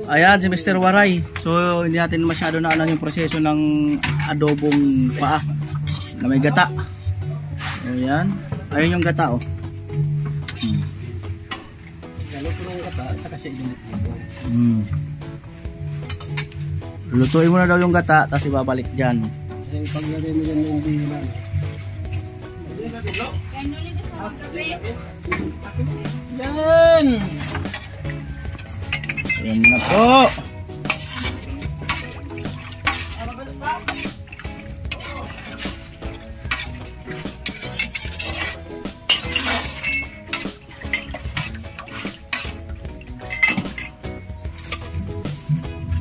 Ayan, si Mr. Waray. So, hindi natin masyado na alam yung proseso ng adobong paa na may gata. Ayan. Ayun yung gata, oh. Galuto ng gata, saka siya ilinit dito. Lutuin mo na daw yung gata, tapos ibabalik dyan. Kasi paglagay mo yan yung dihilan. Yan! Ayan na po.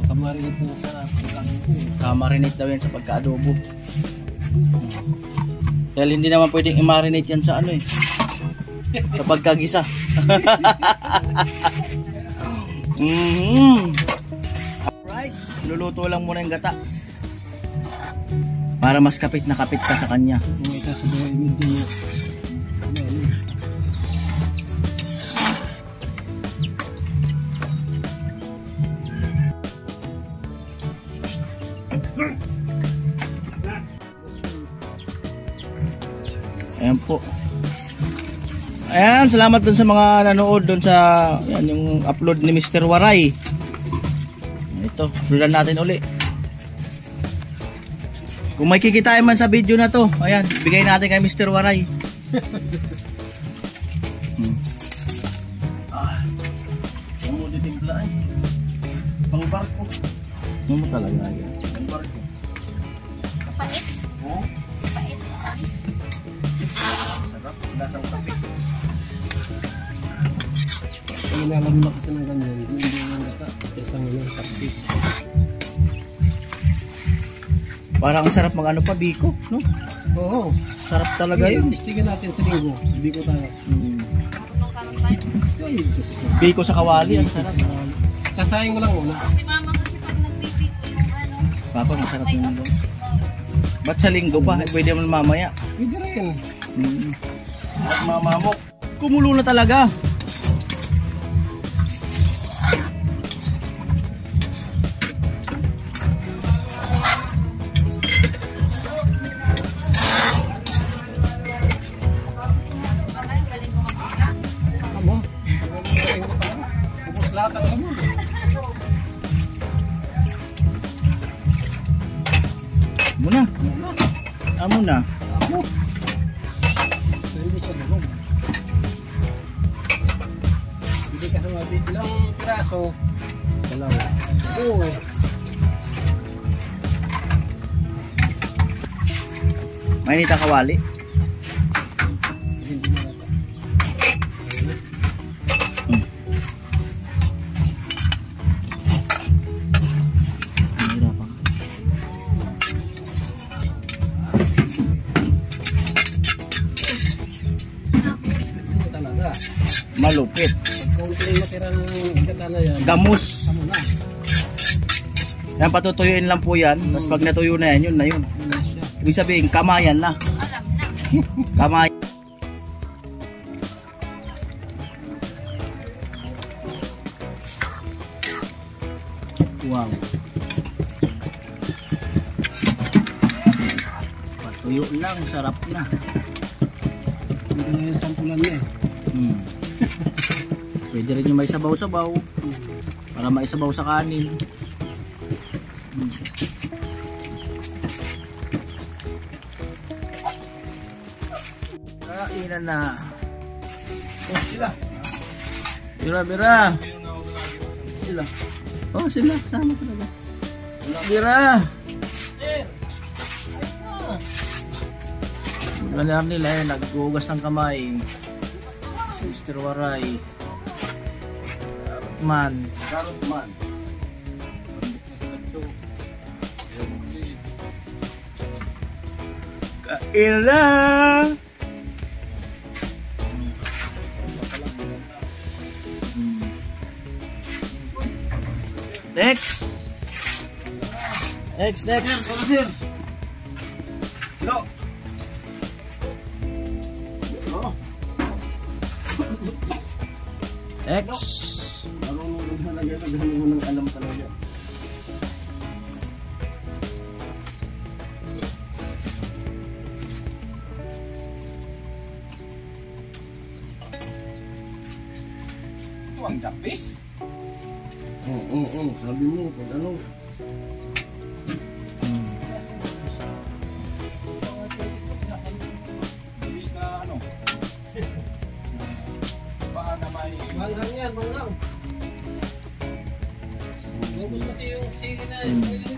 Kamarinate na sa pagkain. Kamarinate daw yan sa pagka-adobo. Dahil hindi naman pwedeng i-marinate yan sa ano eh. Sa pagkagisa. Alright, luluto lang muna yung gata para mas kapit na kapit ka sa kanya. Ayan po. Ayan, salamat dun sa mga nanood dun sa yan, yung upload ni Mr. Waray. Ito, uploadan natin uli. Kung may kikitain man sa video na to, ayan, bigay natin kay Mr. Waray. Ang mo ditimpla eh. Pang barko. Ano mo talaga yan? Pang barko. Kapait? Oo. Kapait. Sarap, lasang kape. Kung nalaman na kasi ng ganyan, hindi yung gata. Isang sakit. Parang sarap mag-ano pa, biko, no? Oo. Sarap talaga yun. Istigan natin sa linggo. Biko tayo. Punong karon tayo. Ay, Diyos ko. Biko sa kawali, ang sarap. Sasayang mo lang muna. Si mama kasi pag nagpipiko yung ano. Papa, masarap yun doon. Ba't sa linggo pa? Eh, pwede mo mamaya. Pwede rin. At mama mo, kumulo na talaga. Galing ko kapika. Amo. Ubus lahat ang lamon. Muna. Amo na. Amo. So, hindi siya bulog. Hindi ka sumabit lang piraso. Dalawa. Oo. Mainit ang kawali. Hindi na natin. Mahirapan. Hindi talaga. Malupit. Pag kaunting matira ng gata na yan. Gamus. Amo na. Yan, patutuyuin lang po yan. Tapos pag natuyo na yan, yun na yun. Yun na siya. Ibig sabihin, kamayan na. Alam na. Kamay. Wow. Patuyo lang, sarap na. Hindi na yung sampulan niya eh. Pwede rin yung may sabaw-sabaw. Para may sabaw sa kanin. Kainan na. Oh, sila. Bira. Sila. Oh, sila. Sama talaga. Bira. Magalar nila eh. Naghugas ng kamay. Si Mr. Waray. Karotman. Kain na. Next. Sir. No. Next. Marunong na lagay Dami mo nang alam talaga. Ito ang tapis. Oo. Sabi mo, kung ano. Bilis na ano. Baka naman Manggang yan, manggang. Ubus na yung sili na.